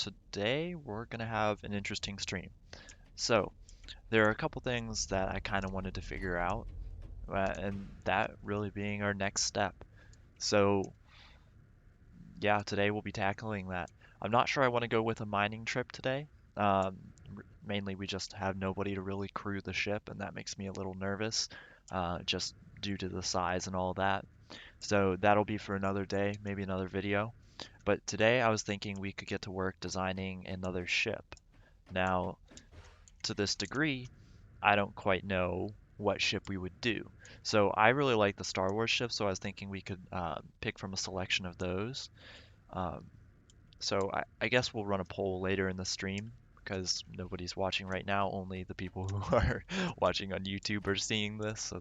today we're gonna have an interesting stream. So there are a couple things that I kind of wanted to figure out, and that really being our next step. So yeah, today we'll be tackling that. I'm not sure I want to go with a mining trip today. Um, Mainly we just have nobody to really crew the ship, and that makes me a little nervous, just due to the size and all that. So that'll be for another day, maybe another video. But today I was thinking we could get to work designing another ship. Now, to this degree, I don't quite know what ship we would do. So I really like the Star Wars ships, so I was thinking we could pick from a selection of those. Um, so I guess we'll run a poll later in the stream because nobody's watching right now. Only the people who are watching on YouTube are seeing this, so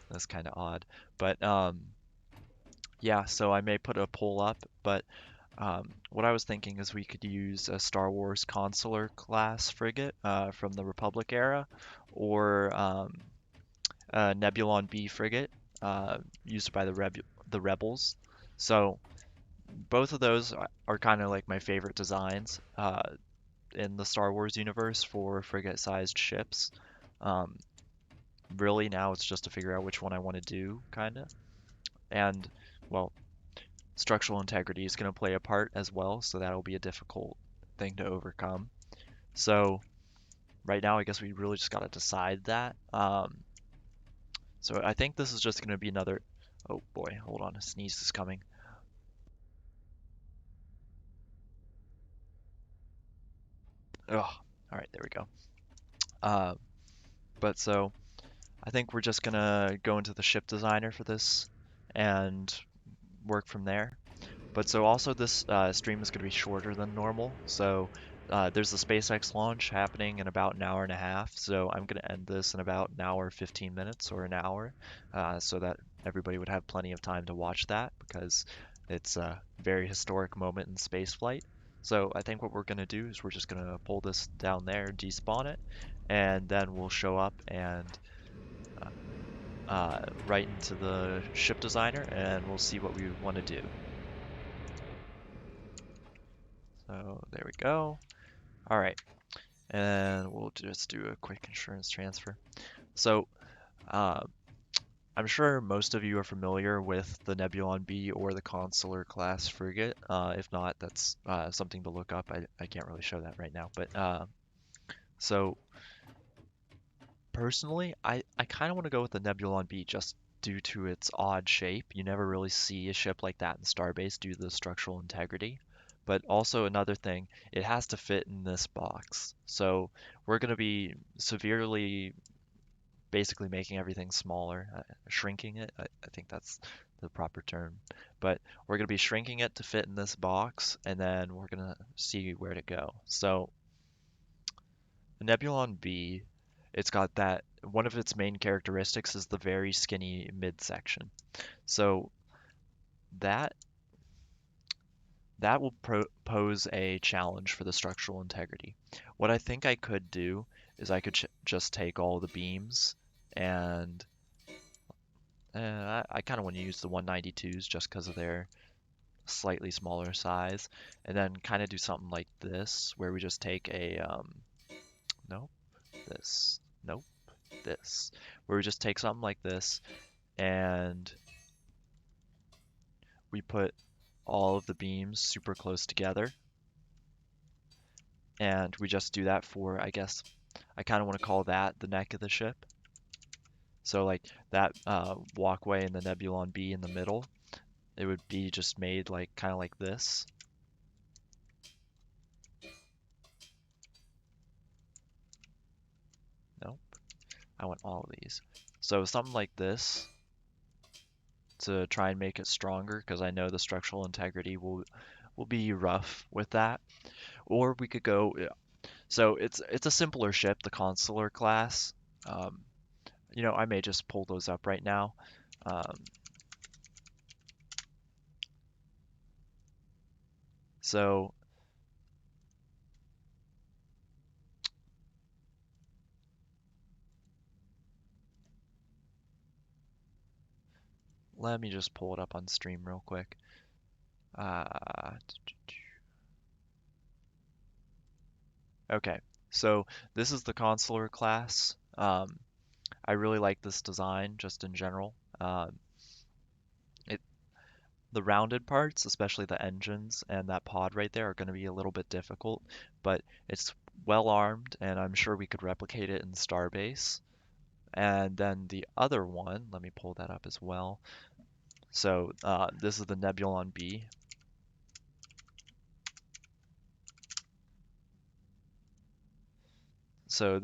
that's kind of odd. But yeah, so I may put a poll up, but what I was thinking is we could use a Star Wars Consular class frigate from the Republic era, or a Nebulon-B frigate used by the Rebels. So both of those are kind of like my favorite designs in the Star Wars universe for frigate-sized ships. Um, Really, now it's just to figure out which one I want to do, kind of. And well, structural integrity is going to play a part as well, so that'll be a difficult thing to overcome. So right now, I guess we really just got to decide that. So I think this is just going to be another. Oh boy, hold on, a sneeze is coming. Oh, all right, there we go. Uh, but so I think we're just gonna go into the ship designer for this and work from there. But so also this stream is going to be shorter than normal. So there's the SpaceX launch happening in about an hour and a half. So I'm going to end this in about an hour, 15 minutes or an hour, so that everybody would have plenty of time to watch that because it's a very historic moment in spaceflight. So I think what we're going to do is we're just going to pull this down there, despawn it, and then we'll show up and right into the ship designer and we'll see what we want to do. So there we go. All right, and we'll just do a quick insurance transfer. So uh, I'm sure most of you are familiar with the Nebulon-B or the Consular class frigate. If not, that's something to look up. I can't really show that right now, but so personally, I kind of want to go with the Nebulon-B just due to its odd shape. You never really see a ship like that in Starbase due to the structural integrity. But also another thing, it has to fit in this box. So we're going to be severely basically making everything smaller, shrinking it. I think that's the proper term. But we're going to be shrinking it to fit in this box, and then we're going to see where to go. So the Nebulon-B, it's got that one of its main characteristics is the very skinny midsection. So that that will pose a challenge for the structural integrity. What I think I could do is I could just take all the beams and I kind of want to use the 192s just because of their slightly smaller size, and then kind of do something like this where we just take a nope, this, nope, this, where we just take something like this and we put all of the beams super close together, and we just do that for, I guess, I kind of want to call that the neck of the ship. So like that walkway in the Nebulon-B in the middle, it would be just made like kind of like this. Nope, I want all of these. So something like this to try and make it stronger because I know the structural integrity will be rough with that. Or we could go, yeah. So it's a simpler ship, the Consular class. Um, I may just pull those up right now. Um, so let me just pull it up on stream real quick. Uh, Okay, so this is the consular class. I really like this design just in general. It The rounded parts, especially the engines and that pod right there, are going to be a little bit difficult, but it's well armed, and I'm sure we could replicate it in Starbase. And then the other one, let me pull that up as well. So this is the Nebulon-B. So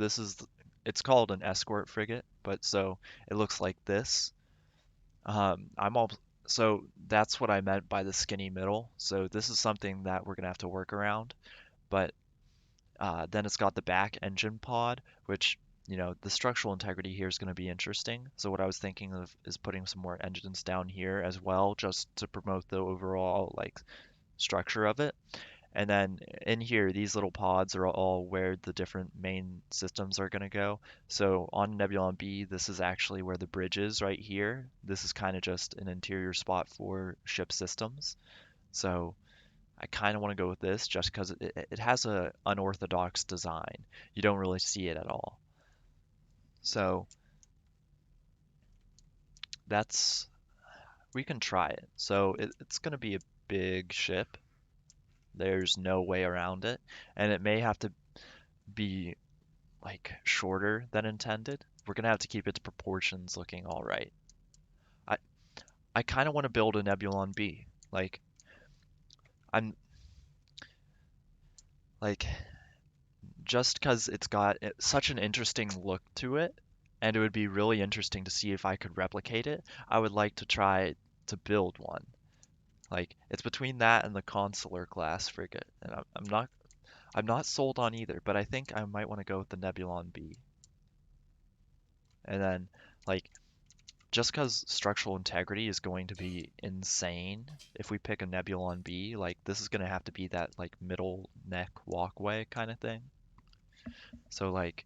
it's called an escort frigate, but so it looks like this. I'm all So that's what I meant by the skinny middle. So this is something that we're gonna have to work around. But then it's got the back engine pod, which, the structural integrity here is going to be interesting. So what I was thinking of is putting some more engines down here as well, just to promote the overall like structure of it. And then in here, these little pods are all where the different main systems are going to go. So on Nebulon B, this is actually where the bridge is right here. This is kind of just an interior spot for ship systems. So I kind of want to go with this just because it has a unorthodox design. You don't really see it at all. So that's we can try it. So it's going to be a big ship. There's no way around it, and it may have to be like shorter than intended. We're gonna have to keep its proportions looking all right. I I kind of want to build a Nebulon B. I'm like just because it's got such an interesting look to it, and it would be really interesting to see if I could replicate it. I would like to try to build one. Like it's between that and the consular class frigate, and I'm not sold on either, but I think I might want to go with the Nebulon B. And then like just because structural integrity is going to be insane if we pick a Nebulon B, like this is going to have to be that like middle neck walkway kind of thing. So like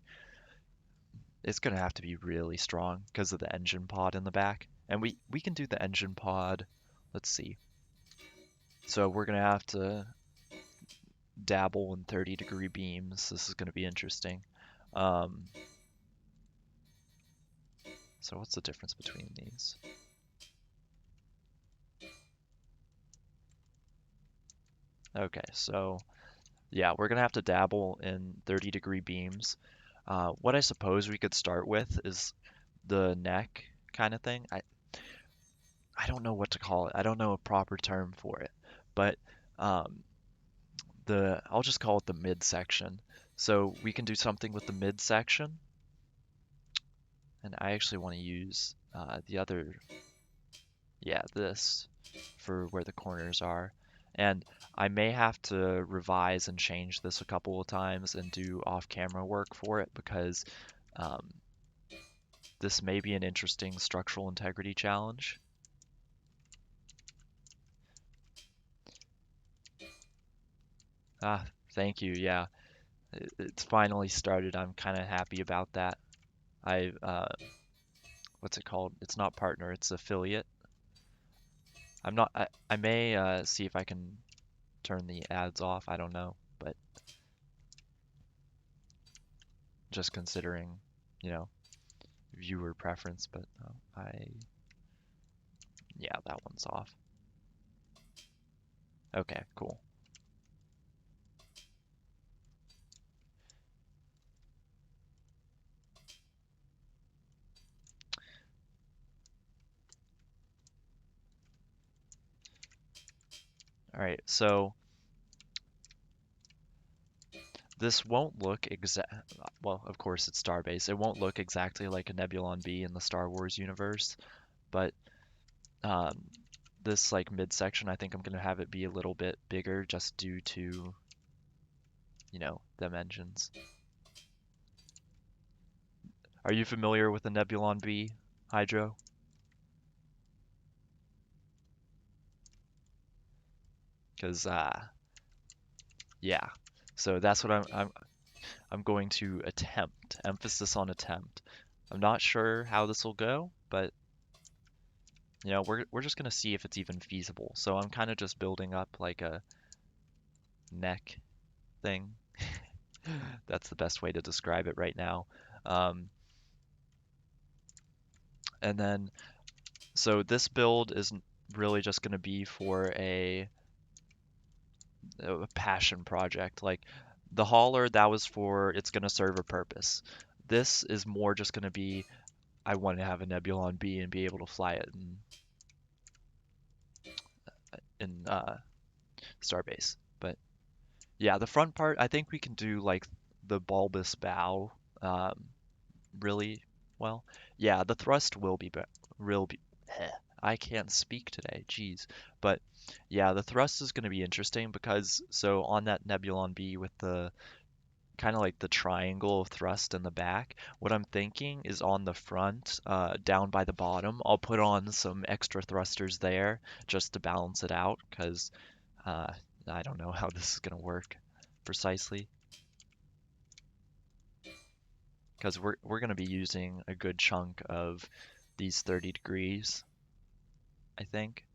it's going to have to be really strong because of the engine pod in the back. And we can do the engine pod. Let's see. So we're going to have to dabble in 30-degree beams. This is going to be interesting. Um, so what's the difference between these? Okay, so yeah, we're gonna have to dabble in 30-degree beams. What I suppose we could start with is the neck kind of thing. I don't know what to call it. I don't know a proper term for it, but um, the I'll just call it the midsection. So we can do something with the midsection, and I actually want to use the other, yeah, this for where the corners are. And I may have to revise and change this a couple of times and do off-camera work for it because um, this may be an interesting structural integrity challenge. Ah, thank you. Yeah, it's finally started. I'm kind of happy about that. What's it called? It's not partner, it's affiliate. I may see if I can turn the ads off. I don't know, but just considering, you know, viewer preference, but yeah, that one's off. Okay, cool. All right, so this won't look well, of course it's Starbase. It won't look exactly like a Nebulon-B in the Star Wars universe, but um, this like midsection, I think I'm gonna have it be a little bit bigger just due to, them engines. Are you familiar with the Nebulon-B, Hydro? Because yeah, so that's what I'm going to attempt. Emphasis on attempt. I'm not sure how this will go, but we're just gonna see if it's even feasible. So I'm kind of just building up like a neck thing. That's the best way to describe it right now. Um, and then, so this build is really just going to be for a passion project. Like the hauler, that was for it's going to serve a purpose. This is more just going to be I want to have a Nebulon-B and be able to fly it in Starbase. But yeah, the front part, I think we can do like the bulbous bow um, really well. Yeah, the thrust will be real. I can't speak today, jeez. But yeah, the thrust is going to be interesting because so on that Nebulon-B with the kind of like the triangle of thrust in the back. What I'm thinking is on the front, down by the bottom, I'll put on some extra thrusters there just to balance it out because uh, I don't know how this is going to work precisely because we're going to be using a good chunk of these 30 degrees, I think.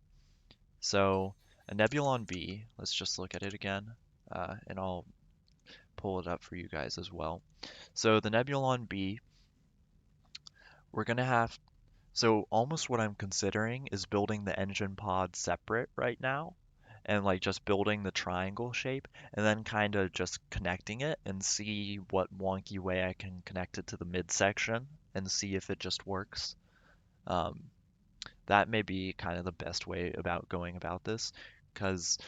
So a Nebulon-B, let's just look at it again, and I'll pull it up for you guys as well. So the Nebulon-B, we're going to have So almost what I'm considering is building the engine pod separate right now and like just building the triangle shape and then kind of just connecting it and see what wonky way I can connect it to the midsection and see if it just works. Um, that may be kind of the best way about going about this because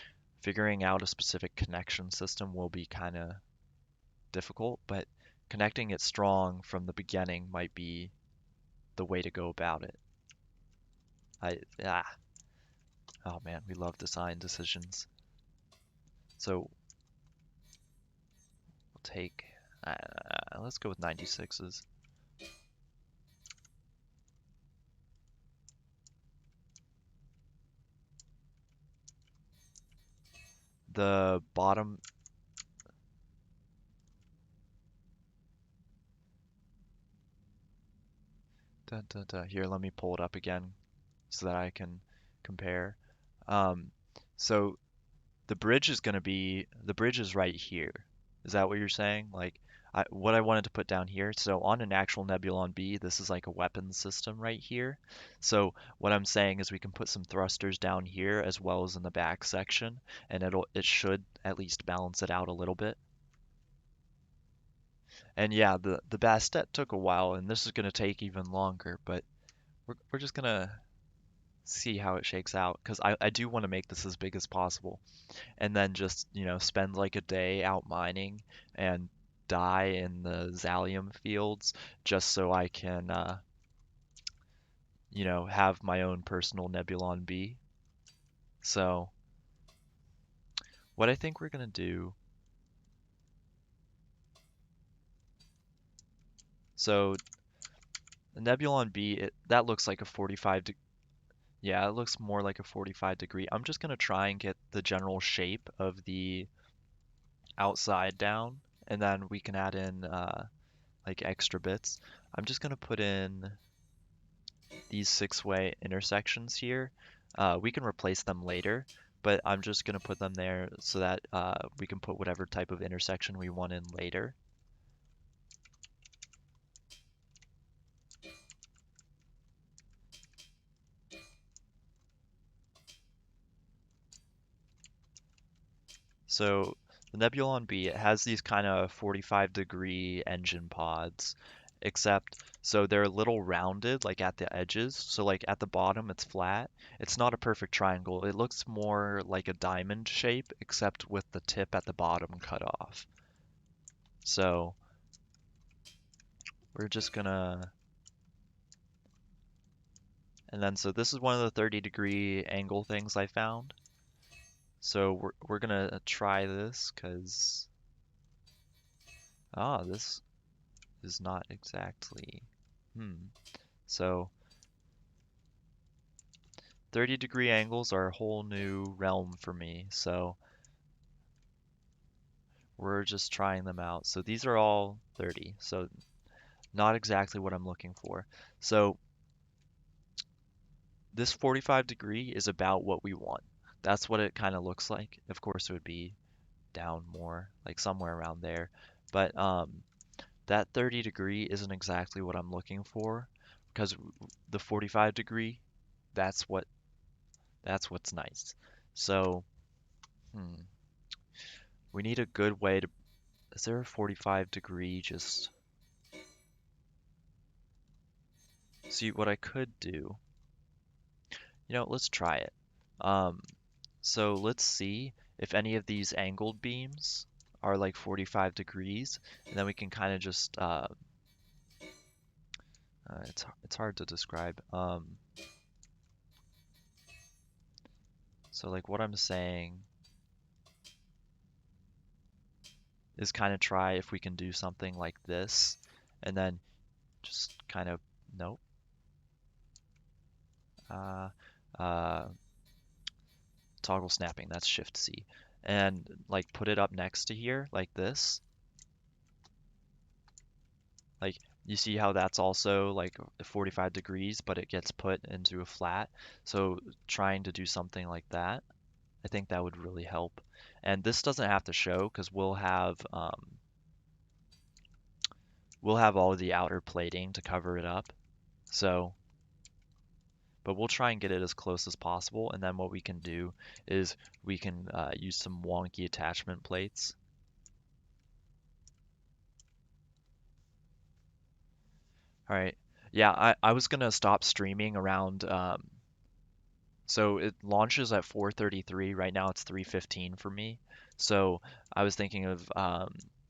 figuring out a specific connection system will be kind of difficult, but connecting it strong from the beginning might be the way to go about it. I ah, Oh man, we love design decisions. So we'll take, let's go with 96s. The bottom, here, let me pull it up again so that I can compare. Um, so the bridge is right here. Is that what you're saying? Like, what I wanted to put down here, so on an actual Nebulon-B, this is like a weapons system right here. So what I'm saying is we can put some thrusters down here as well as in the back section, and it should at least balance it out a little bit. And yeah, the Bastet took a while, and this is gonna take even longer, but we're just gonna see how it shakes out because I do want to make this as big as possible. And then just, spend like a day out mining and die in the Zalium fields just so I can, have my own personal Nebulon-B. So, what I think we're gonna do, so the Nebulon-B, that looks like a 45 de yeah, it looks more like a 45 degree. I'm just gonna try and get the general shape of the outside down, and then we can add in like extra bits. I'm just gonna put in these six-way intersections here. We can replace them later, but I'm just going to put them there so that we can put whatever type of intersection we want in later. So the Nebulon-B, it has these kind of 45-degree engine pods, except so they're a little rounded, like at the edges. So like at the bottom, it's flat. It's not a perfect triangle. It looks more like a diamond shape, except with the tip at the bottom cut off. So we're just gonna, and then so this is one of the 30-degree angle things I found. So we're gonna try this because this is not exactly So 30-degree angles are a whole new realm for me. So we're just trying them out. So these are all 30. So not exactly what I'm looking for. So this 45 degree is about what we want. That's what it kind of looks like. Of course, it would be down more, like somewhere around there. but that 30 degree isn't exactly what I'm looking for because the 45 degree, that's what that's what's nice. So, hmm, we need a good way to, is there a 45 degree just, see what I could do? Let's try it. Um, so let's see if any of these angled beams are like 45 degrees, and then we can kind of just, it's hard to describe. So like what I'm saying is kind of try if we can do something like this, and then just kind of, nope, uh, uh, toggle snapping, that's Shift C, and like put it up next to here like this. Like you see how that's also like 45 degrees, but it gets put into a flat. So trying to do something like that, I think that would really help. And this doesn't have to show because we'll have all the outer plating to cover it up. So, but we'll try and get it as close as possible. And then what we can do is we can use some wonky attachment plates. All right. Yeah, I was gonna stop streaming around so it launches at 4:33. Right now it's 3:15 for me. So I was thinking of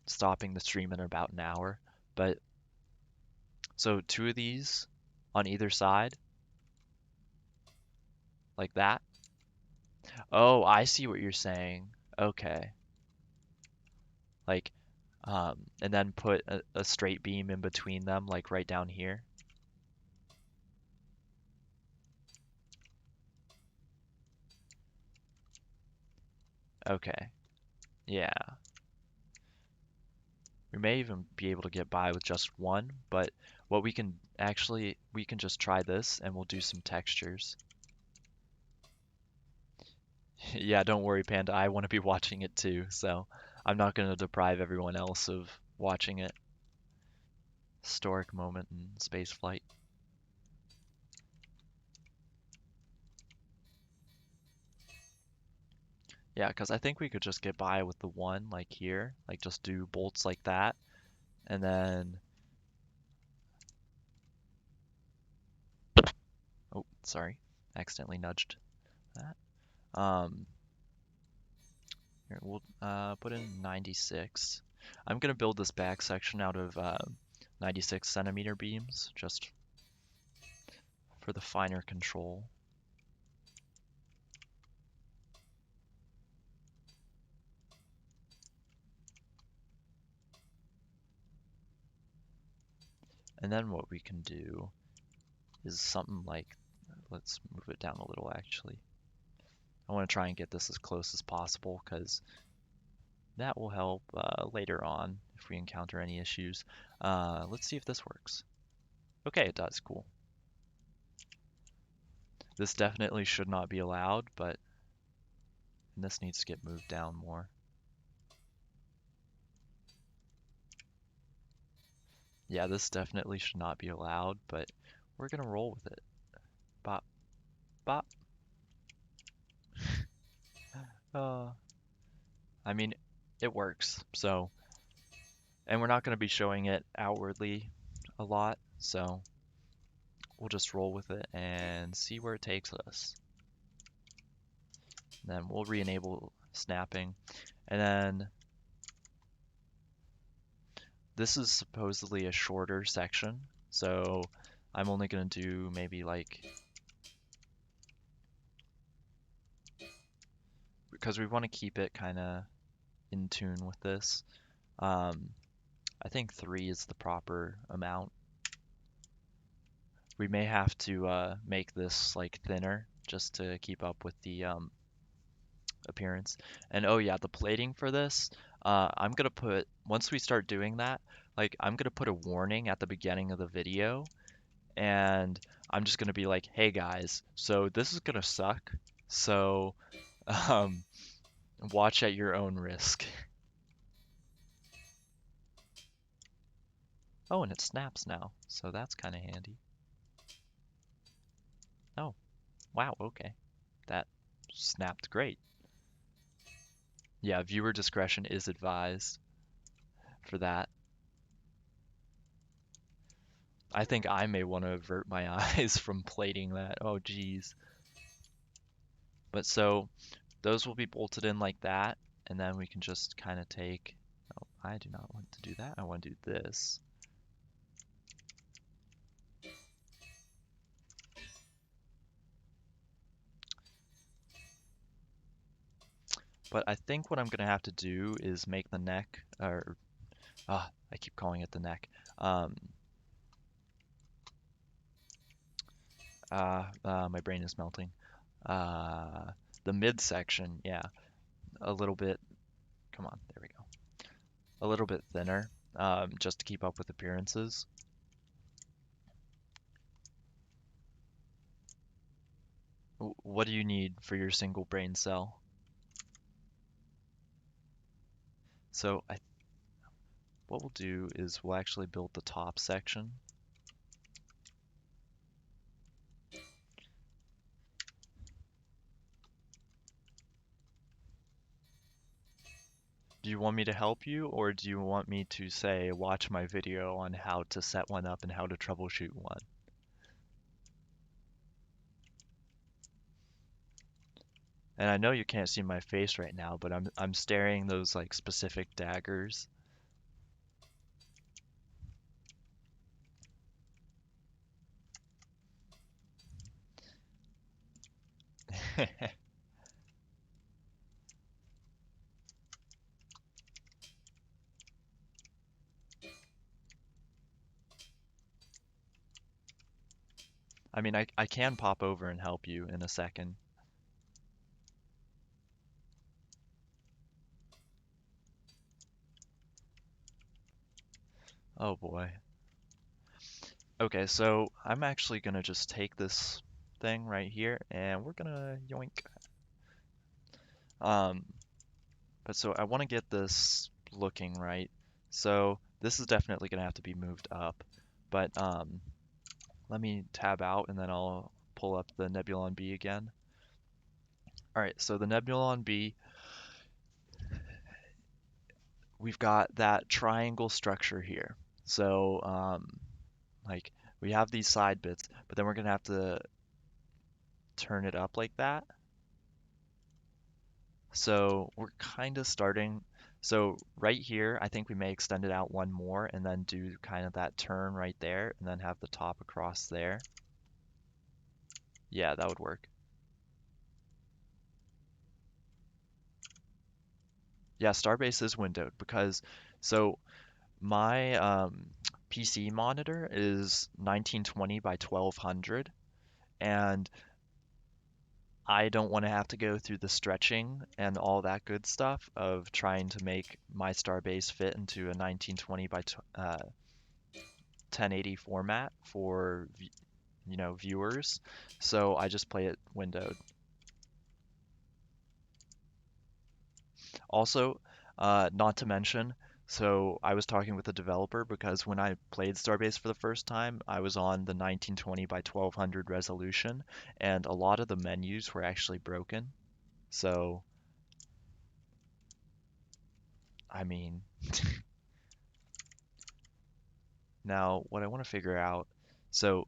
stopping the stream in about an hour. But so two of these on either side, like that. Oh, I see what you're saying. Okay. Like, and then put a straight beam in between them, like right down here. Okay. Yeah. We may even be able to get by with just one, but what we can actually, we can just try this and we'll do some textures. Yeah, don't worry, Panda. I want to be watching it too, so I'm not going to deprive everyone else of watching it. Historic moment in space flight. Yeah, because I think we could just get by with the one, like here, like just do bolts like that, and then, oh, sorry, accidentally nudged that. Um, Here, we'll put in 96. I'm gonna build this back section out of 96 centimeter beams, just for the finer control. And then what we can do is something like, let's move it down a little actually. I want to try and get this as close as possible because that will help later on if we encounter any issues. Let's see if this works. Okay, it does, cool. This definitely should not be allowed, but this needs to get moved down more. Yeah, this definitely should not be allowed, but we're gonna roll with it. Bop, bop. Uh, I mean, it works, so, and we're not gonna be showing it outwardly a lot, so we'll just roll with it and see where it takes us. And then we'll re-enable snapping, and then this is supposedly a shorter section, so I'm only gonna do maybe like, because we want to keep it kind of in tune with this. I think 3 is the proper amount. We may have to make this like thinner just to keep up with the appearance. And oh yeah, the plating for this, I'm gonna put, once we start doing that, like I'm gonna put a warning at the beginning of the video, and I'm just gonna be like, hey guys, so this is gonna suck, so um, watch at your own risk. Oh, and it snaps now, so that's kind of handy. Oh, wow, okay. That snapped great. Yeah, viewer discretion is advised for that. I think I may want to avert my eyes from plating that. Oh, geez. But so those will be bolted in like that, and then we can just kind of take. Oh, I do not want to do that. I want to do this. But I think what I'm going to have to do is make the neck, or I keep calling it the neck. Um, my brain is melting. Uh, the midsection, yeah, a little bit. Come on, there we go. A little bit thinner, just to keep up with appearances. What do you need for your single brain cell? So what we'll do is we'll actually build the top section. Do you want me to help you, or do you want me to say, watch my video on how to set one up and how to troubleshoot one? And I know you can't see my face right now, but I'm staring those like specific daggers. I mean, I can pop over and help you in a second. Oh boy. Okay, so I'm actually gonna just take this thing right here and we're gonna yoink. Um, but so I want to get this looking right. So this is definitely gonna have to be moved up. But let me tab out and then I'll pull up the Nebulon-B again. All right, so the Nebulon-B, we've got that triangle structure here. So like we have these side bits, but then we're gonna have to turn it up like that. So we're kind of starting. So right here, I think we may extend it out one more and then do kind of that turn right there and then have the top across there. Yeah, that would work. Yeah, Starbase is windowed because so my PC monitor is 1920 by 1200 and I don't want to have to go through the stretching and all that good stuff of trying to make my Starbase fit into a 1920 by 1080 format for viewers. So I just play it windowed. Also, not to mention, so I was talking with the developer because when I played Starbase for the first time, I was on the 1920 by 1200 resolution, and a lot of the menus were actually broken. So, I mean, now what I want to figure out, so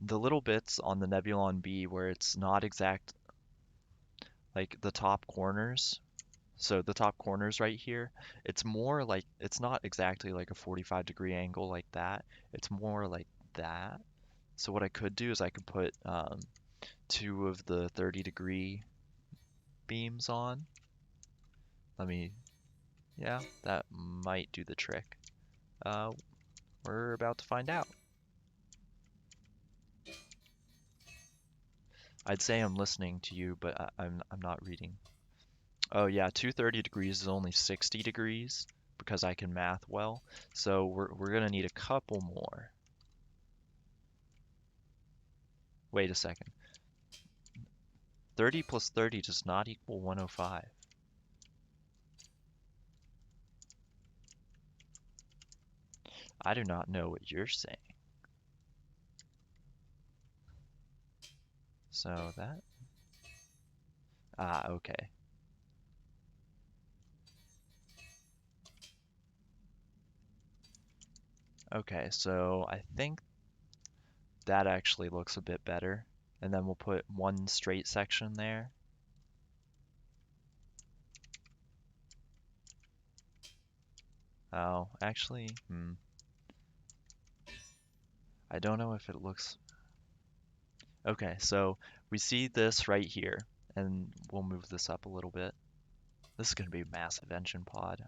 the little bits on the Nebulon-B where it's not exact, like the top corners. So the top corners right here, it's more like, it's not exactly like a 45-degree angle like that. It's more like that. So what I could do is I could put two of the 30-degree beams on. Yeah, that might do the trick. Uh, we're about to find out. I'd say I'm listening to you, but I'm not reading. Oh yeah, 230 degrees is only 60 degrees because I can math well. So we're gonna need a couple more. Wait a second. 30 plus 30 does not equal 105. I do not know what you're saying. So that, okay. Okay, so I think that actually looks a bit better. And then we'll put one straight section there. Oh, actually, I don't know if it looks... Okay, so we see this right here, and we'll move this up a little bit. This is going to be a massive engine pod.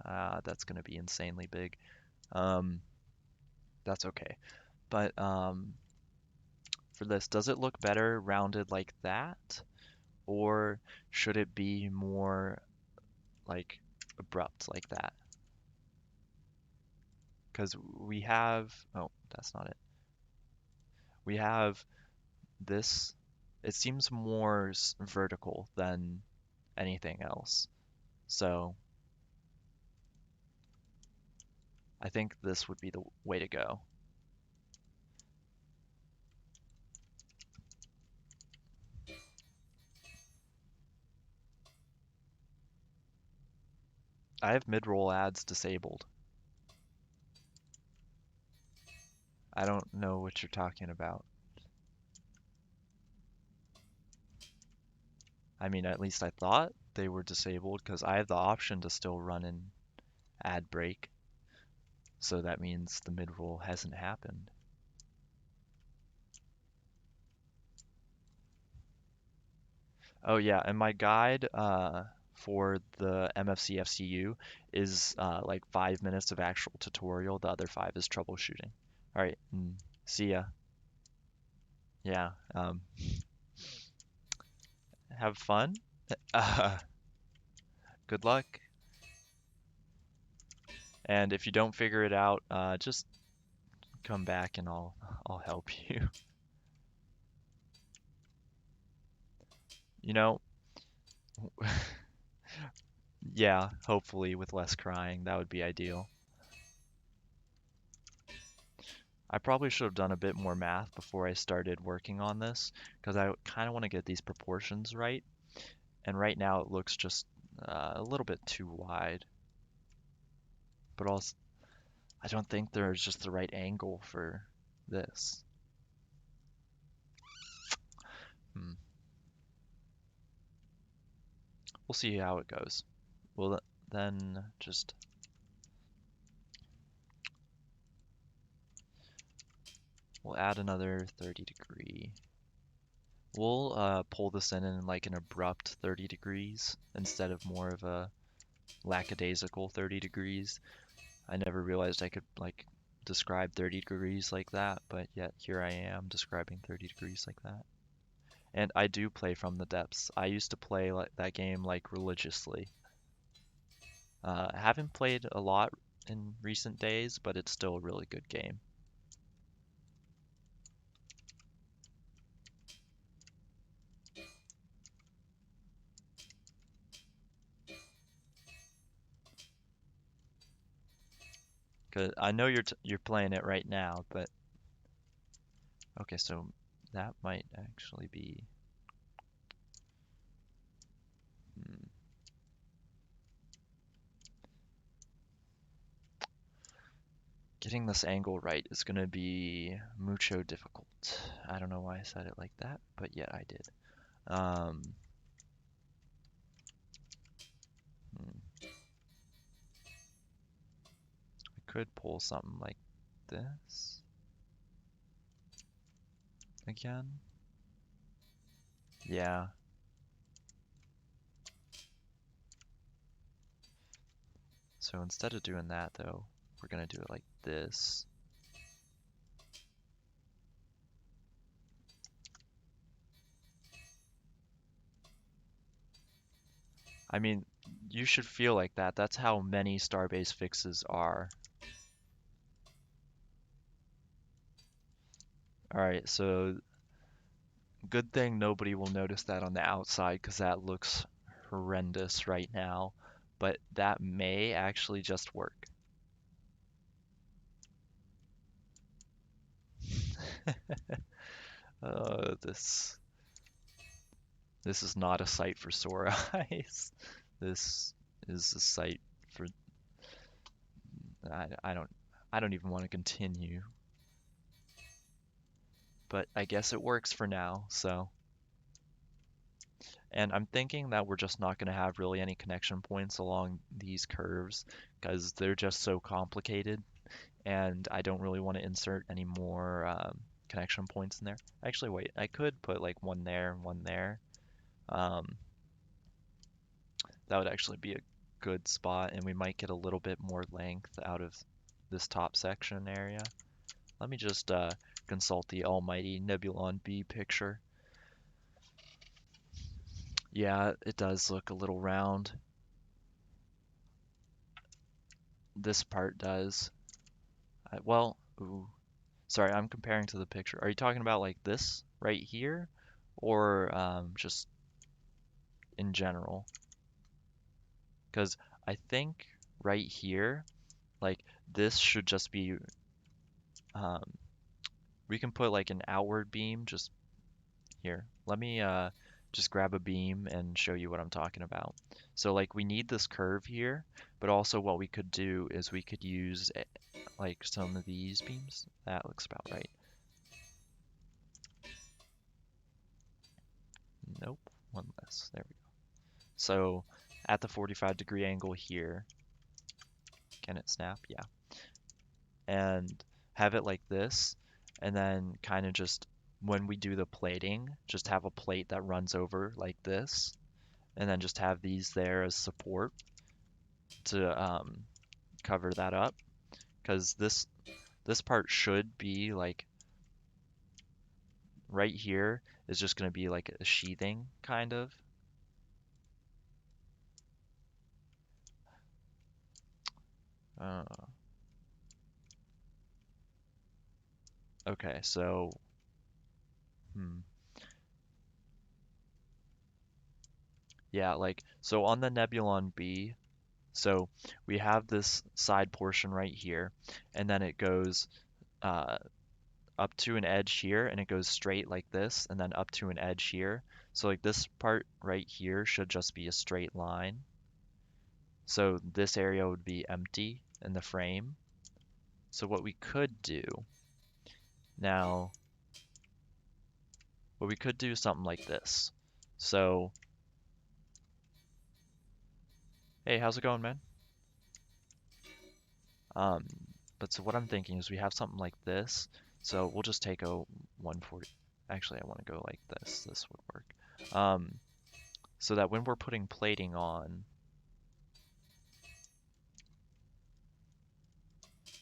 That's going to be insanely big. Um, that's okay. But for this, does it look better rounded like that? Or should it be more like abrupt like that? Because we have, oh, that's not it. We have this, it seems more vertical than anything else. So I think this would be the way to go. I have mid-roll ads disabled. I don't know what you're talking about. I mean, at least I thought they were disabled because I have the option to still run an ad break. So that means the mid-roll hasn't happened. Oh yeah, and my guide for the MFC FCU is like 5 minutes of actual tutorial. The other five is troubleshooting. All right, see ya. Yeah, have fun. Uh, good luck. And if you don't figure it out, just come back and I'll help you. You know, yeah, hopefully with less crying, that would be ideal. I probably should have done a bit more math before I started working on this, because I kind of want to get these proportions right. And right now it looks just a little bit too wide. But also, I don't think there's just the right angle for this. Hmm. We'll see how it goes. We'll then just... We'll add another 30 degree. We'll pull this in like an abrupt 30 degrees instead of more of a lackadaisical 30 degrees. I never realized I could like describe 30 degrees like that, but yet here I am describing 30 degrees like that. And I do play from the depths. I used to play like that game like religiously. I haven't played a lot in recent days, but it's still a really good game. Cause I know you're playing it right now, but okay, so that might actually be hmm, getting this angle right is gonna be mucho difficult. I don't know why I said it like that, but yet I did. Um, I could pull something like this again. Yeah. So instead of doing that though, we're gonna do it like this. I mean, you should feel like that. That's how many Starbase fixes are. Alright, so good thing nobody will notice that on the outside because that looks horrendous right now. But that may actually just work. This is not a site for sore eyes. This is a site for I don't even want to continue, but I guess it works for now. So, and I'm thinking that we're just not going to have really any connection points along these curves because they're just so complicated, and I don't really want to insert any more connection points in there. Actually, wait, I could put like one there and one there. Um, that would actually be a good spot, and we might get a little bit more length out of this top section area. Let me just consult the almighty Nebulon-B picture. Yeah, it does look a little round. This part does. Well, ooh, sorry, I'm comparing to the picture. Are you talking about like this right here, or just in general? Because I think right here, like this should just be, um, we can put like an outward beam just here. Let me just grab a beam and show you what I'm talking about. So like we need this curve here, but also what we could do is we could use like some of these beams. That looks about right. Nope, one less. There we go. So at the 45-degree angle here, can it snap? Yeah. And have it like this, and then kind of just when we do the plating, just have a plate that runs over like this, and then just have these there as support to cover that up. Because this part should be like right here is just going to be like a sheathing kind of. Uh, okay, so hmm. Yeah, like so on the Nebulon-B, so we have this side portion right here, and then it goes uh, up to an edge here, and it goes straight like this, and then up to an edge here. So like this part right here should just be a straight line. So this area would be empty in the frame. So what we could do now, what we could do something like this. So, hey, how's it going, man? Um, but so what I'm thinking is we have something like this. So we'll just take a 140. Actually, I want to go like this. This would work. So that when we're putting plating on,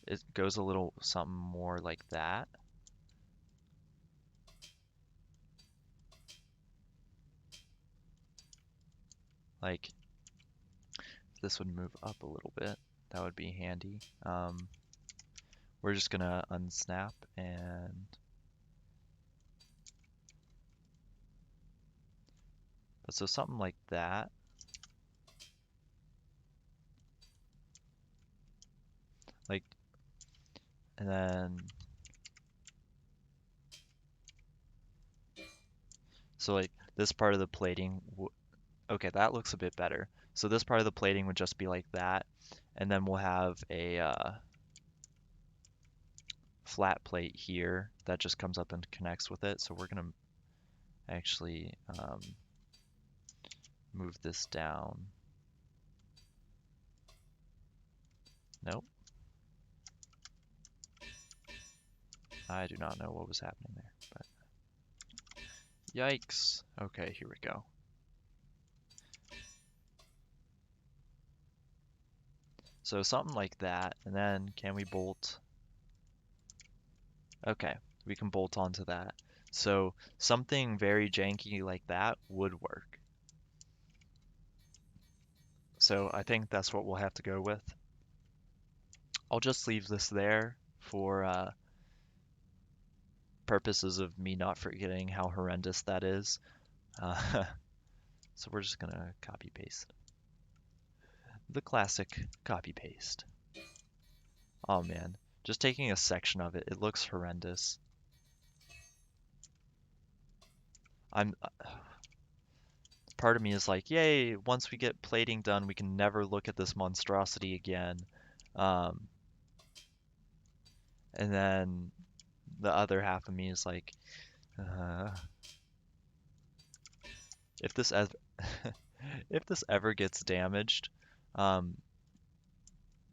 it goes a little something more like that. Like this would move up a little bit. That would be handy. We're just gonna unsnap and but so something like that. Like and then so like this part of the plating okay, that looks a bit better. So this part of the plating would just be like that, and then we'll have a flat plate here that just comes up and connects with it. So we're gonna actually move this down. Nope. I do not know what was happening there, but yikes. Okay, here we go. So something like that, and then can we bolt? Okay, we can bolt onto that. So something very janky like that would work. So I think that's what we'll have to go with. I'll just leave this there for purposes of me not forgetting how horrendous that is. Uh, so we're just gonna copy paste. The classic copy paste. Oh man, just taking a section of it, it looks horrendous. I'm part of me is like, yay, once we get plating done, we can never look at this monstrosity again. Um, and then the other half of me is like, uh, if this ever if this ever gets damaged, um,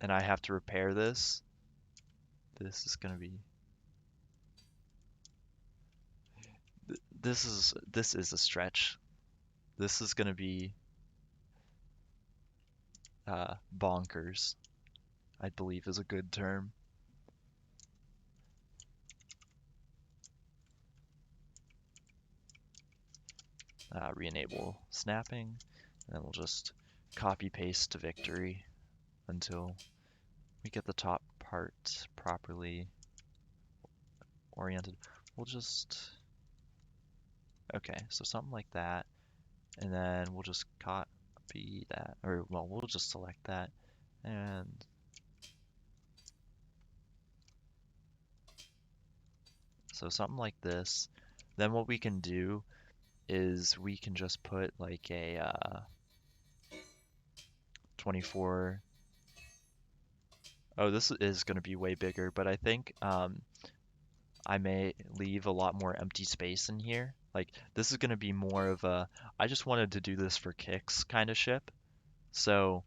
and I have to repair this, this is gonna be this is a stretch. This is gonna be bonkers, I believe is a good term. Re-enable snapping, and then we'll just copy paste to victory until we get the top part properly oriented. We'll just, okay, so something like that, and then we'll just copy that, or well, we'll just select that, and so something like this. Then what we can do is we can just put like a 24. Oh, this is going to be way bigger, but I think I may leave a lot more empty space in here. Like, this is going to be more of a, I just wanted to do this for kicks kind of ship. So,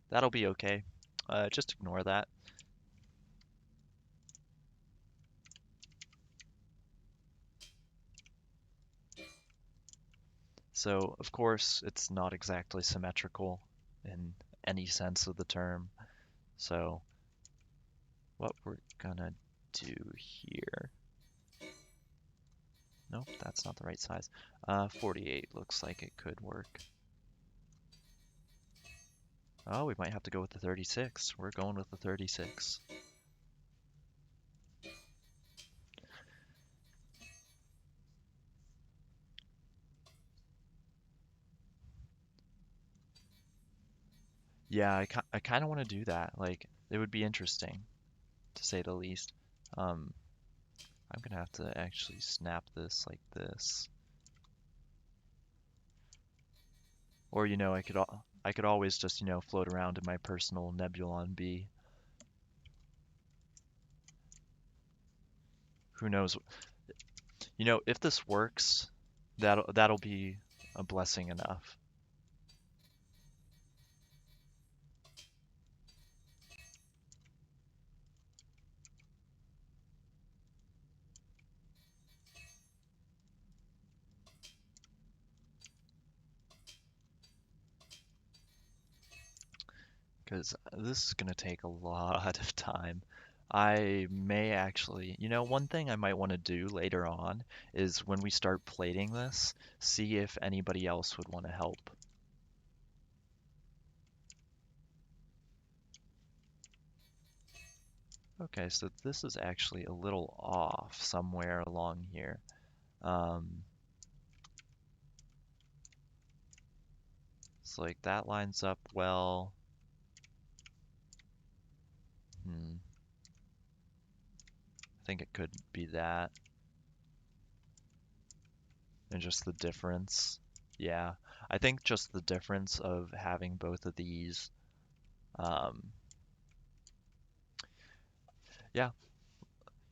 that'll be okay. Just ignore that. So, of course, it's not exactly symmetrical in any sense of the term. So, what we're gonna do here. Nope, that's not the right size. 48 looks like it could work. Oh, we might have to go with the 36. We're going with the 36. Yeah, I kind of want to do that. Like, it would be interesting, to say the least. Um, I'm gonna have to actually snap this like this. Or, I could always just, float around in my personal Nebulon-B. Who knows? If this works, that'll be a blessing enough. Because this is going to take a lot of time. I may actually, one thing I might want to do later on is when we start plating this, see if anybody else would want to help. Okay, so this is actually a little off somewhere along here. So like that lines up well. I think it could be that. And just the difference. Yeah, I think just the difference of having both of these. Um, yeah,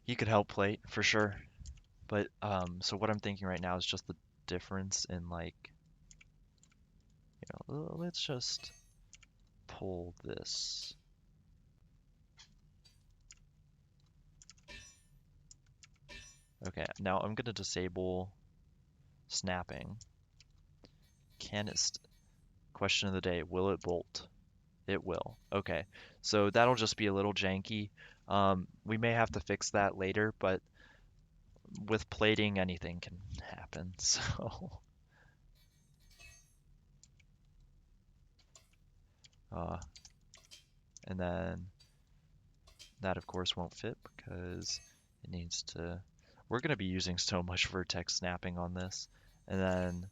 he could help plate for sure. But so what I'm thinking right now is just the difference in like, let's just pull this. Okay, now I'm gonna disable snapping. Question of the day, will it bolt? It will. Okay, so that'll just be a little janky. We may have to fix that later, but with plating, anything can happen. So, uh, and then that of course won't fit because it needs to. We're going to be using so much vertex snapping on this. And then,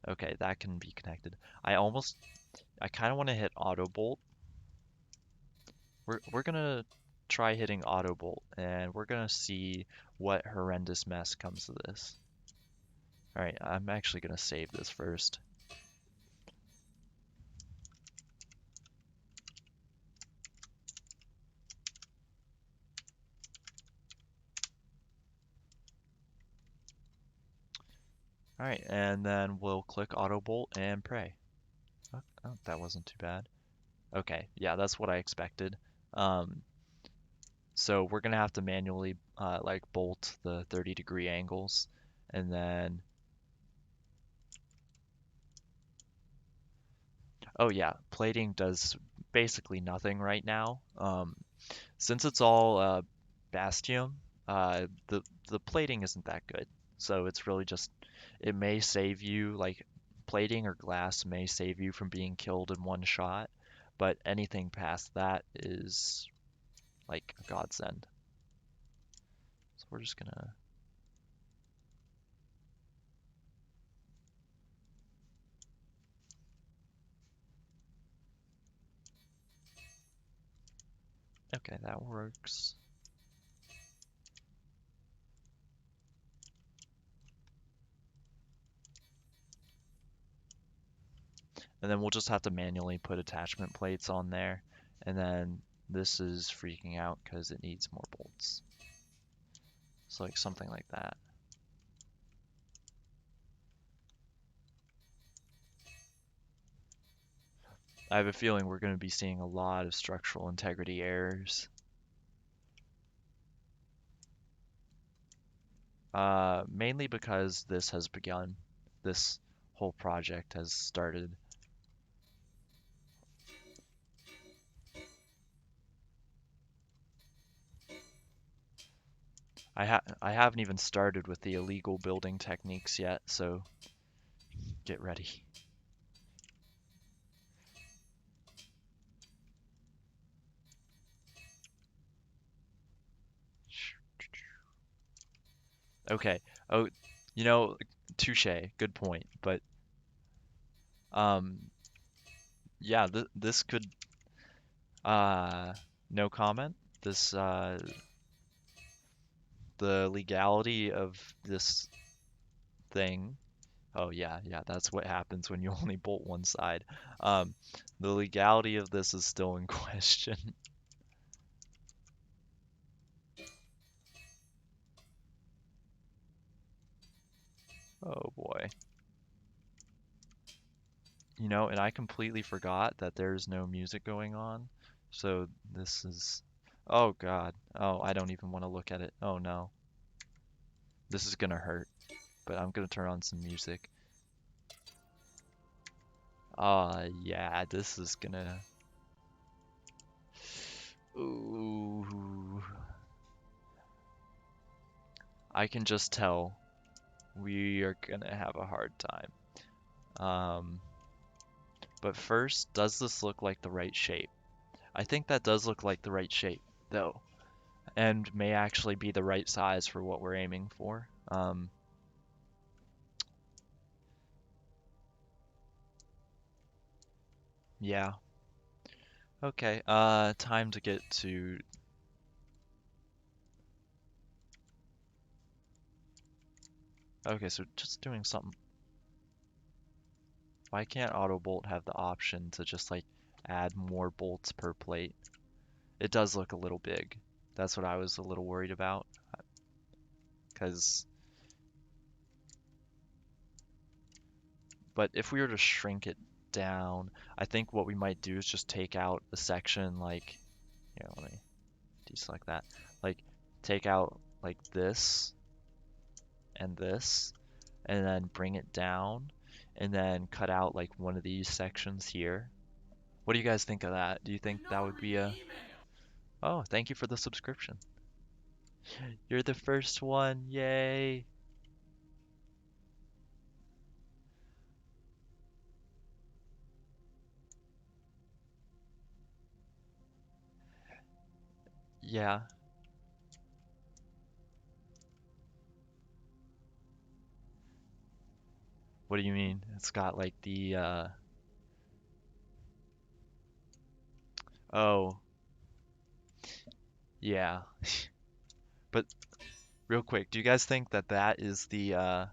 okay, that can be connected. I kind of want to hit auto bolt. We're gonna try hitting auto bolt, and we're gonna see what horrendous mess comes of this. All right, I'm actually gonna save this first. All right, and then we'll click auto bolt and pray. Oh, that wasn't too bad. Okay, yeah, that's what I expected. Um, so we're gonna have to manually like bolt the 30-degree angles, and then oh yeah, plating does basically nothing right now. Since it's all Bastium, the plating isn't that good. So it's really just it may save you like plating or glass may save you from being killed in one shot, but anything past that is like a godsend. So we're just gonna okay, that works. And then we'll just have to manually put attachment plates on there. And then this is freaking out because it needs more bolts. So like something like that. I have a feeling we're going to be seeing a lot of structural integrity errors. Mainly because this has begun. This whole project has started. I haven't even started with the illegal building techniques yet, so get ready. Okay. Oh, you know, touche. Good point. But um, yeah, this could no comment. This the legality of this thing. Oh yeah, yeah, that's what happens when you only bolt one side. Um, the legality of this is still in question. Oh boy. You know, and I completely forgot that there's no music going on. So this is, oh God. Oh, I don't even want to look at it. Oh no. This is gonna hurt, but I'm gonna turn on some music. Yeah, this is gonna, ooh. I can just tell we are gonna have a hard time. Um, but first, does this look like the right shape? I think that does look like the right shape, though, and may actually be the right size for what we're aiming for. Yeah. Okay, time to get to... Okay, so just doing something... Why can't auto bolt have the option to just, like, add more bolts per plate? It does look a little big. That's what I was a little worried about, because... But if we were to shrink it down, I think what we might do is just take out the section, like... Here, let me deselect that. Like, take out, like, this and this, and then bring it down, and then cut out like one of these sections here. What do you guys think of that? Do you think that would be a... Oh, thank you for the subscription. You're the first one, yay! Yeah, what do you mean? It's got like the, oh, Yeah. But real quick, do you guys think that that is the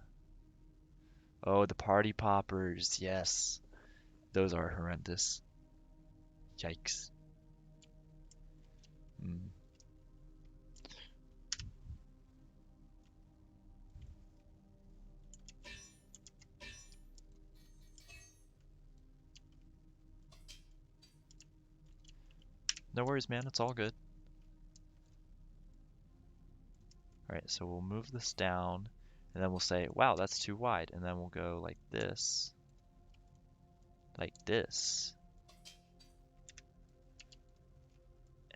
oh, the party poppers? Yes. Those are horrendous. Yikes. Mm. No worries, man. It's all good. All right, so we'll move this down, and then we'll say, wow, that's too wide. And then we'll go like this, and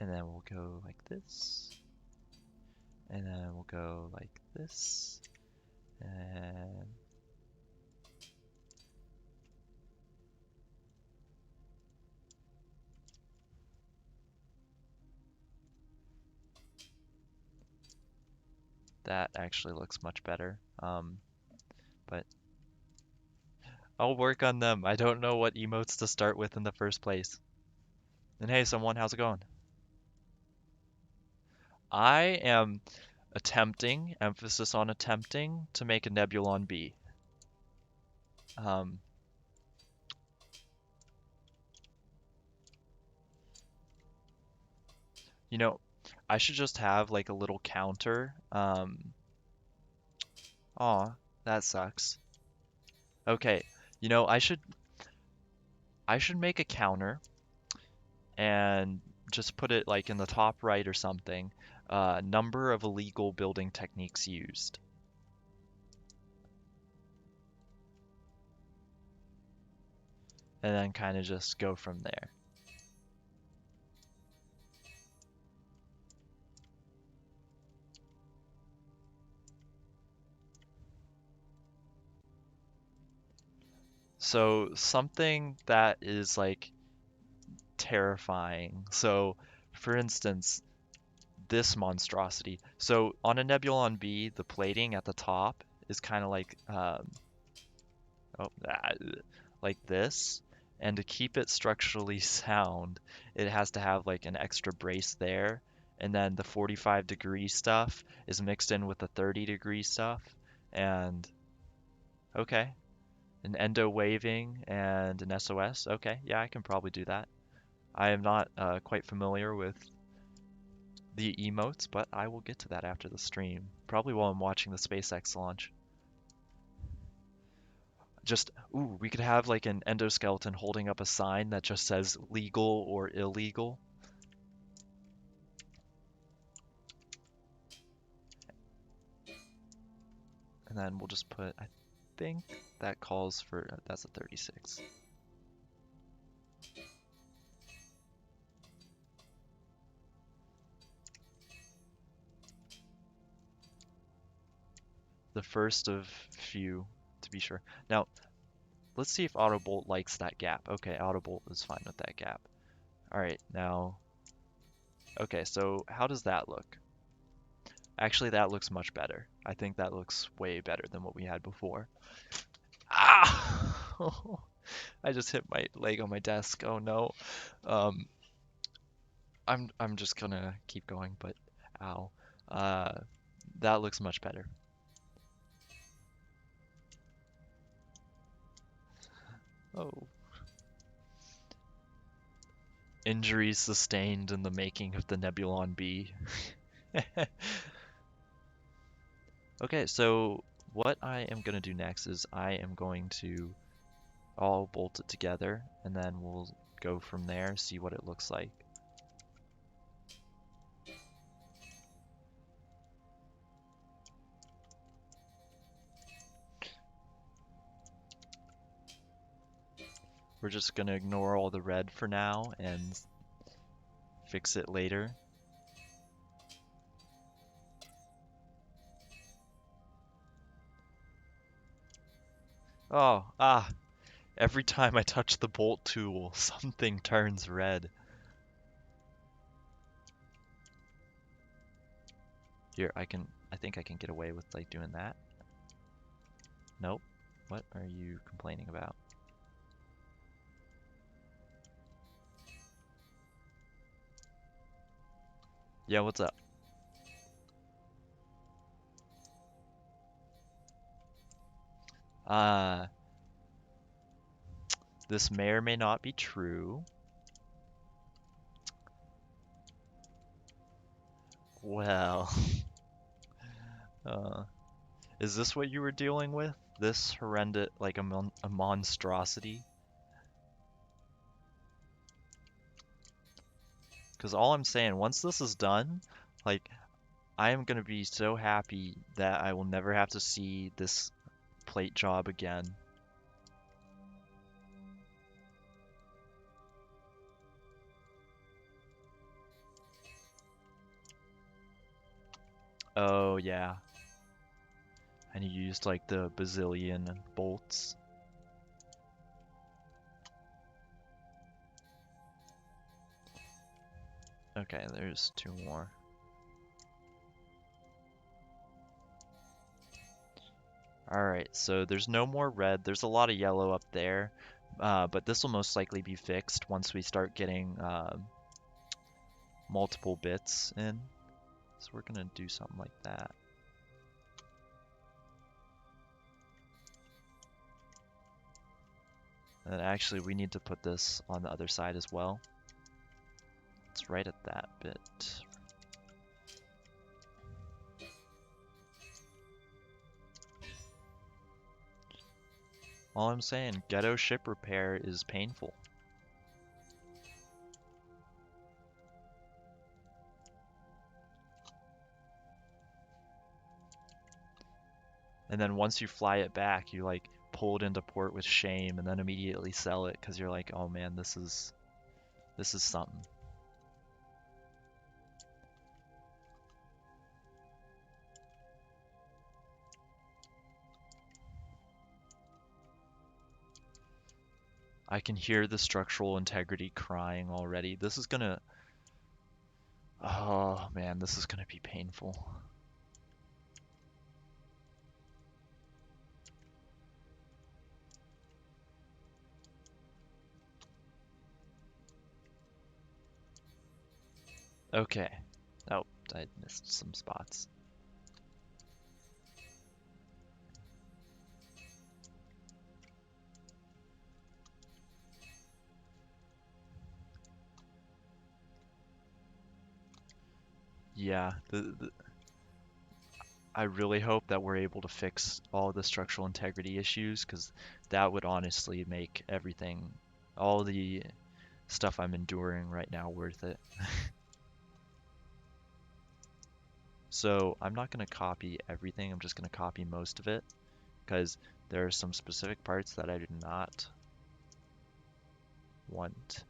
then we'll go like this, and then we'll go like this, and that actually looks much better. But I'll work on them. I don't know what emotes to start with in the first place. And hey, someone, how's it going? I am attempting, emphasis on attempting, to make a Nebulon-B. Um, you know, I should just have like a little counter. Aw, that sucks. Okay, I should make a counter and just put it like in the top right or something. Number of illegal building techniques used. And then kind of just go from there. So something that is like terrifying. So for instance, this monstrosity. So on a Nebulon-B, the plating at the top is kind of like oh, like this. And to keep it structurally sound, it has to have like an extra brace there. And then the 45-degree stuff is mixed in with the 30-degree stuff. And okay, an endo waving and an SOS. Okay, yeah, I can probably do that. I am not quite familiar with the emotes, but I will get to that after the stream. Probably while I'm watching the SpaceX launch. Just, ooh, we could have like an endoskeleton holding up a sign that just says legal or illegal. And then we'll just put, I think that calls for, that's a 36. The first of few, to be sure. Now, let's see if Autobolt likes that gap. Okay, Autobolt is fine with that gap. All right, now, okay, so how does that look? Actually, that looks much better. I think that looks way better than what we had before. Ah! I just hit my leg on my desk. Oh no. Um, I'm just gonna keep going, but ow. Uh, that looks much better. Oh. Injuries sustained in the making of the Nebulon-B. Okay, so what I am gonna do next is I am going to all bolt it together, and then we'll go from there, see what it looks like. We're just gonna ignore all the red for now and fix it later. Oh, every time I touch the bolt tool, something turns red. Here, I think I can get away with like doing that. Nope. What are you complaining about? Yeah, what's up? Uh, this may or may not be true. Well, uh, is this what you were dealing with? This horrendous, like a monstrosity? Because all I'm saying, once this is done, like, I am gonna be so happy that I will never have to see this plate job again. Oh, yeah. And you used like the bazillion bolts. Okay, there's two more. Alright, so there's no more red. There's a lot of yellow up there, but this will most likely be fixed once we start getting multiple bits in. So we're gonna do something like that. And actually, we need to put this on the other side as well. It's right at that bit. All I'm saying, ghetto ship repair is painful. And then once you fly it back, you like pull it into port with shame and then immediately sell it because you're like, oh man, this is something. I can hear the structural integrity crying already. This is gonna, oh man, this is gonna be painful. Okay. Oh, I missed some spots. Yeah, I really hope that we're able to fix all the structural integrity issues because that would honestly make everything, all the stuff I'm enduring right now worth it. So I'm not going to copy everything, I'm just going to copy most of it because there are some specific parts that I do not want,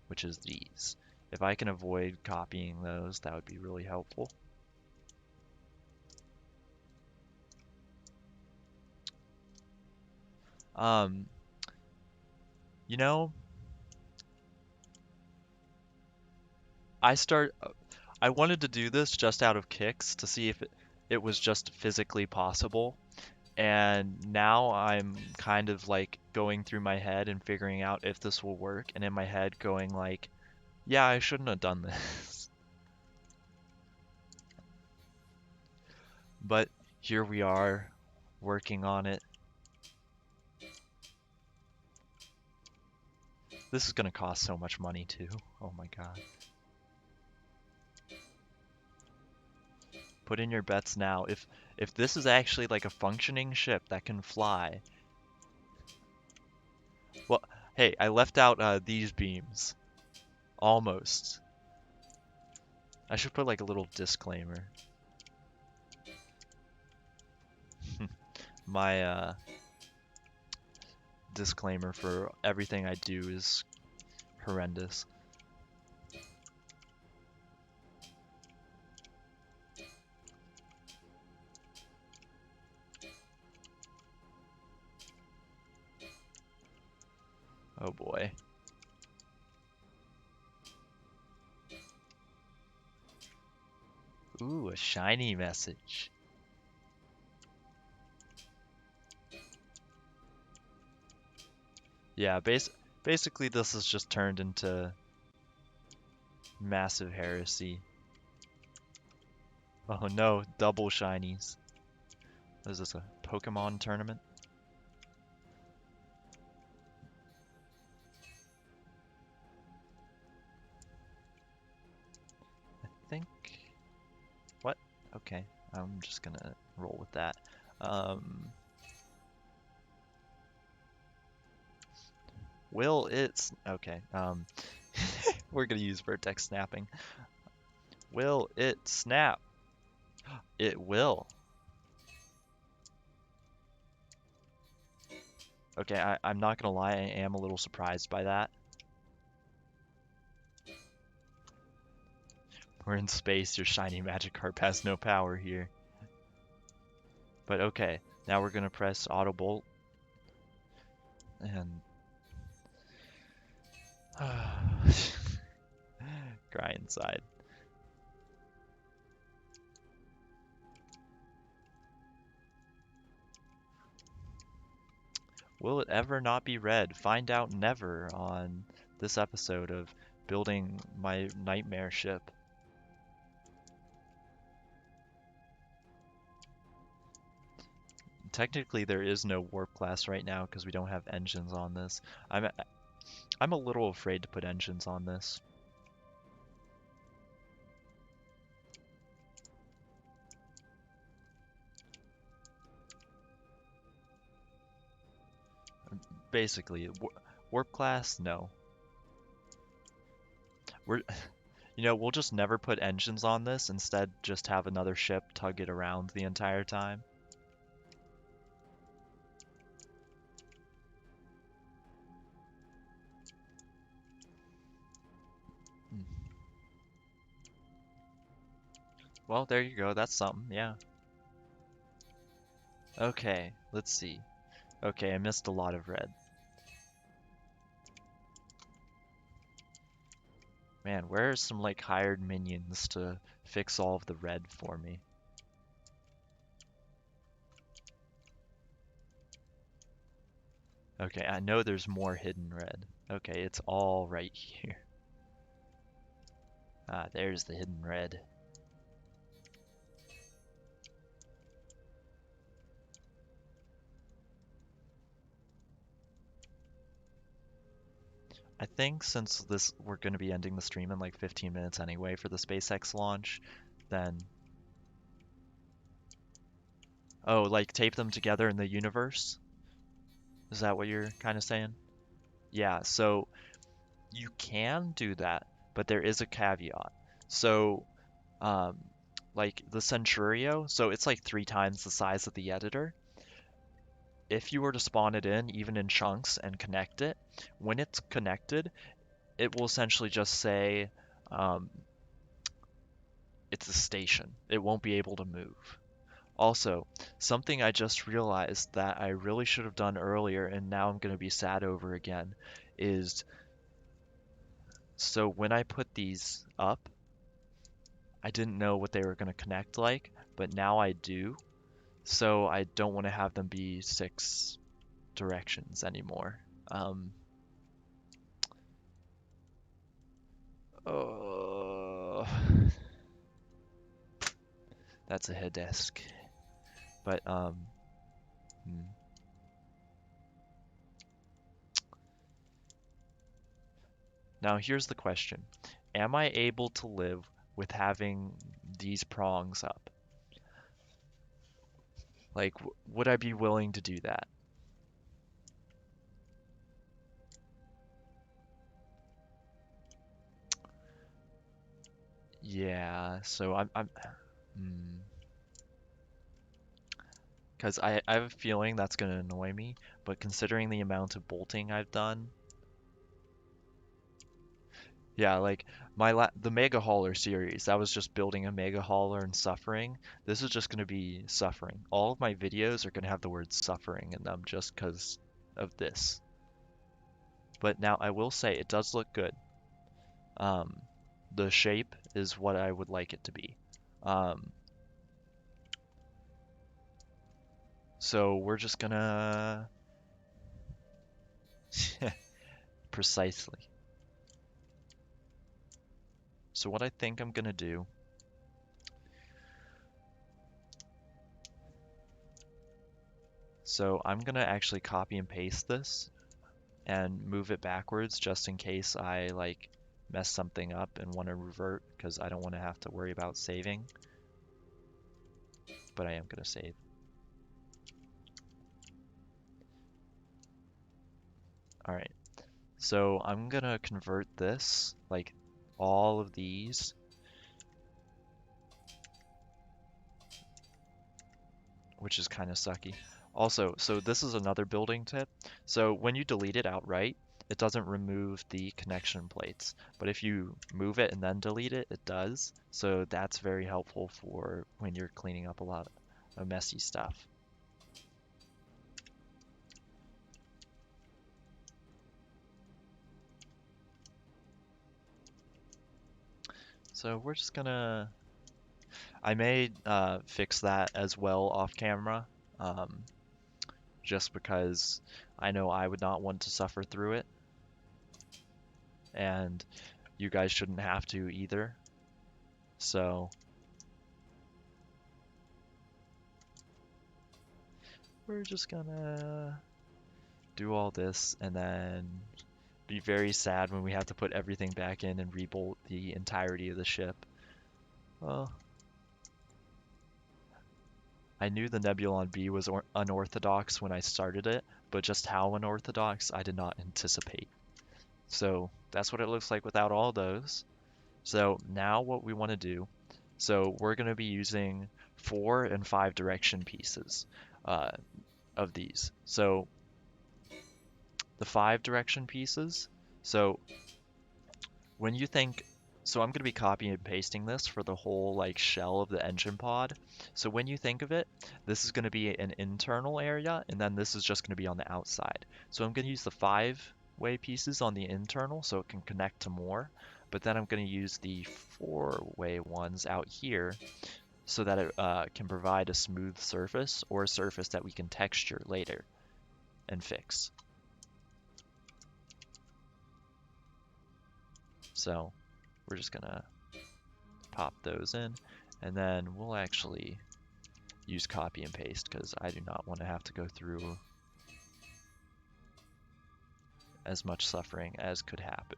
which is these. If I can avoid copying those, that would be really helpful. Um, you know, I start I wanted to do this just out of kicks to see if it was just physically possible. And now I'm kind of like going through my head and figuring out if this will work. And in my head going like, yeah, I shouldn't have done this. But here we are working on it. This is gonna cost so much money too. Oh my god. Put in your bets now. If this is actually like a functioning ship that can fly. Well, hey, I left out these beams. Almost. I should put like a little disclaimer. My disclaimer for everything I do is horrendous. Oh boy. Ooh, a shiny message. Yeah, basically this has just turned into Massive heresy. Oh no, double shinies. What is this, a Pokemon tournament? I think... What? Okay, I'm just gonna roll with that. Will it... Okay, we're gonna use vertex snapping. Will it snap? It will. Okay, I'm not gonna lie, I am a little surprised by that. We're in space, your shiny Magikarp has no power here. But okay, now we're gonna press Auto Bolt. And... cry inside. Will it ever not be red? Find out never on this episode of building my nightmare ship. Technically, there is no warp class right now because we don't have engines on this. I'm a little afraid to put engines on this. Basically, warp class, no. We're, we'll just never put engines on this. Instead, just have another ship tug it around the entire time. Well, there you go. That's something, yeah. Okay, let's see. Okay, I missed a lot of red. Man, where are some like hired minions to fix all of the red for me? Okay, I know there's more hidden red. Okay, it's all right here. Ah, there's the hidden red. I think since we're going to be ending the stream in like 15 minutes anyway for the SpaceX launch, then... Oh, like tape them together in the universe? Is that what you're kind of saying? Yeah, so you can do that, but there is a caveat. So, um, like the Centurio, so it's like 3 times the size of the editor. If you were to spawn it in, even in chunks, and connect it, when it's connected, it will essentially just say um, it's a station. It won't be able to move. Also, something I just realized that I really should have done earlier, and now I'm going to be sad over again, is so when I put these up, I didn't know what they were going to connect like, but now I do. So I don't want to have them be 6 directions anymore. Oh, that's a head desk. But now here's the question. Am I able to live with having these prongs up? Like, would I be willing to do that? Yeah, so because I have a feeling that's going to annoy me, but considering the amount of bolting I've done, yeah, like the Mega Hauler series, that was just building a Mega Hauler and suffering. This is just going to be suffering. All of my videos are going to have the word suffering in them just because of this. But now I will say it does look good. The shape is what I would like it to be. So we're just gonna precisely. So what I think I'm gonna do, so I'm gonna actually copy and paste this and move it backwards just in case I like mess something up and want to revert because I don't want to have to worry about saving, but I am gonna save. All right, so I'm gonna convert this, like all of these, which is kind of sucky. Also, so this is another building tip. So when you delete it outright, it doesn't remove the connection plates. But if you move it and then delete it, it does. So that's very helpful for when you're cleaning up a lot of messy stuff. So we're just gonna, I may fix that as well off camera, um, just because I know I would not want to suffer through it, and you guys shouldn't have to either. So we're just gonna do all this and then be very sad when we have to put everything back in and rebolt the entirety of the ship. Well, I knew the Nebulon-B was unorthodox when I started it, but just how unorthodox I did not anticipate. So that's what it looks like without all those. So now what we want to do, so we're going to be using 4 and 5 direction pieces uh, of these. So the 5 direction pieces, so when you think, so I'm going to be copying and pasting this for the whole like shell of the engine pod. So when you think of it, this is going to be an internal area, and then this is just going to be on the outside. So I'm going to use the 5-way pieces on the internal so it can connect to more, but then I'm going to use the 4-way ones out here so that it can provide a smooth surface or a surface that we can texture later and fix. So we're just gonna pop those in, and then we'll actually use copy and paste because I do not want to have to go through as much suffering as could happen.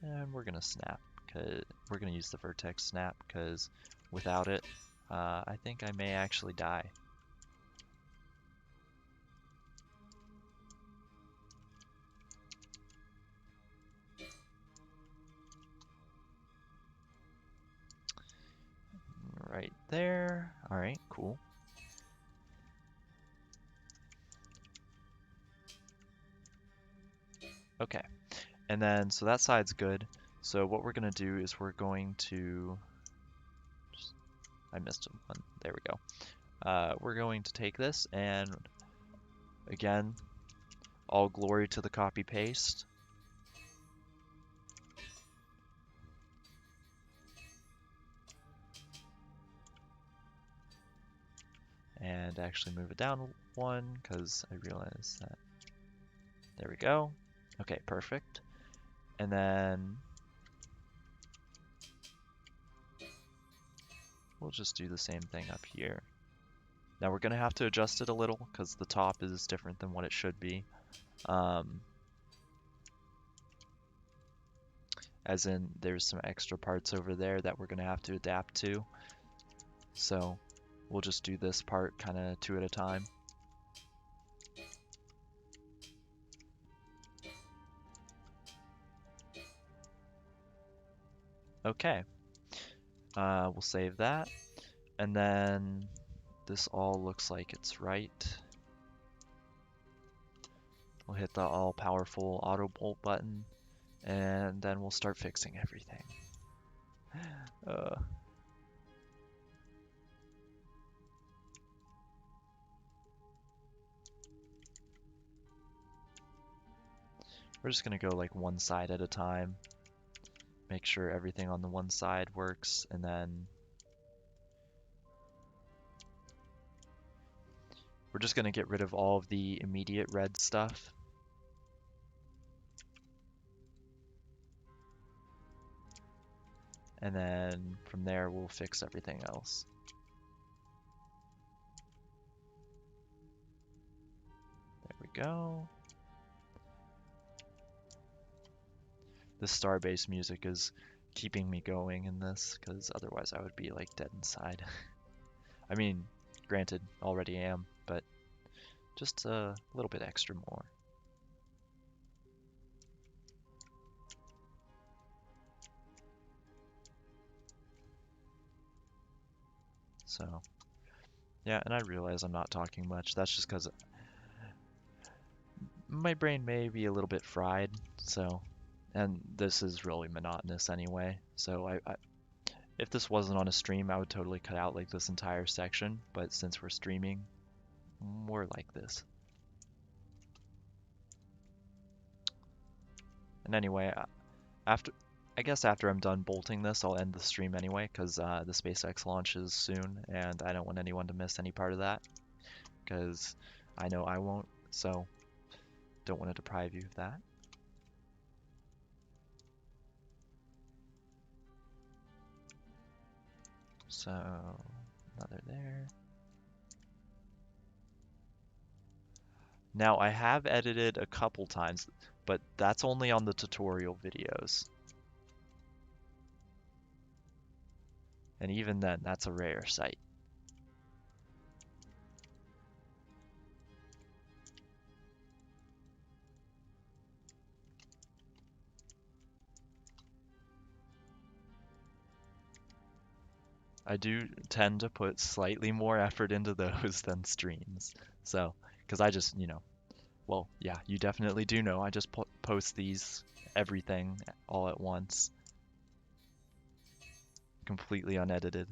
And we're gonna snap, cause we're gonna use the vertex snap because without it, I think I may actually die. Right there. All right, cool. Okay, and then so that side's good. So what we're gonna do is we're going to, I missed one. There we go. We're going to take this and again, all glory to the copy paste. And actually move it down one because I realized that. There we go. Okay, perfect. And then we'll just do the same thing up here. Now we're going to have to adjust it a little because the top is different than what it should be. As in, there's some extra parts over there that we're going to have to adapt to. So we'll just do this part kind of 2 at a time. Okay, we'll save that. And then this all looks like it's right. We'll hit the all-powerful auto bolt button, and then we'll start fixing everything. We're just gonna go like one side at a time. Make sure everything on the one side works, and then we're just going to get rid of all of the immediate red stuff. And then from there, we'll fix everything else. There we go. The Starbase music is keeping me going in this, because otherwise I would be like dead inside. I mean, granted, already am, but just a little bit extra more. So, yeah, and I realize I'm not talking much. That's just because my brain may be a little bit fried, so, and this is really monotonous anyway. So if this wasn't on a stream, I would totally cut out like this entire section, but since we're streaming, we're like this. And anyway, I guess after I'm done bolting this, I'll end the stream anyway, because the SpaceX launch is soon, and I don't want anyone to miss any part of that, because I know I won't, so don't want to deprive you of that. So, another there. Now, I have edited a couple times, but that's only on the tutorial videos. And even then, that's a rare sight. I do tend to put slightly more effort into those than streams. So, because I just, well, yeah, you definitely do know. I just post these, everything, all at once. Completely unedited.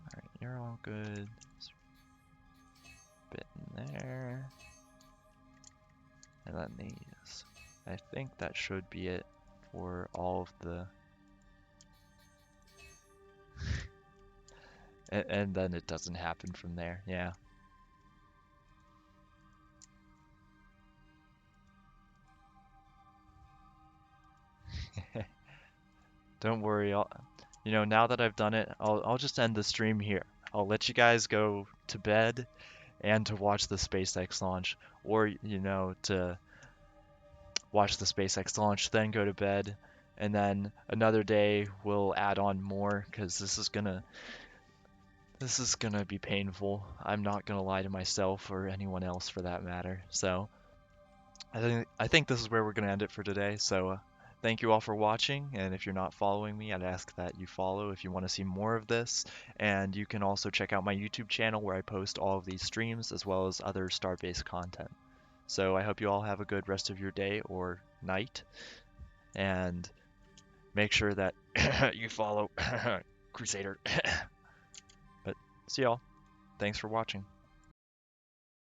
Alright, you're all good. Bit in there. And then these. I think that should be it for all of the... and then it doesn't happen from there, yeah. Don't worry, now that I've done it, I'll just end the stream here. I'll let you guys go to bed and to watch the SpaceX launch, or, to watch the SpaceX launch, then go to bed, and then another day we'll add on more, because this is gonna be painful. I'm not gonna lie to myself or anyone else for that matter. So I think this is where we're gonna end it for today. So thank you all for watching, and if you're not following me, I'd ask that you follow if you want to see more of this. And you can also check out my YouTube channel where I post all of these streams as well as other Starbase content. So I hope you all have a good rest of your day or night, and make sure that you follow Crusader. But see y'all. Thanks for watching.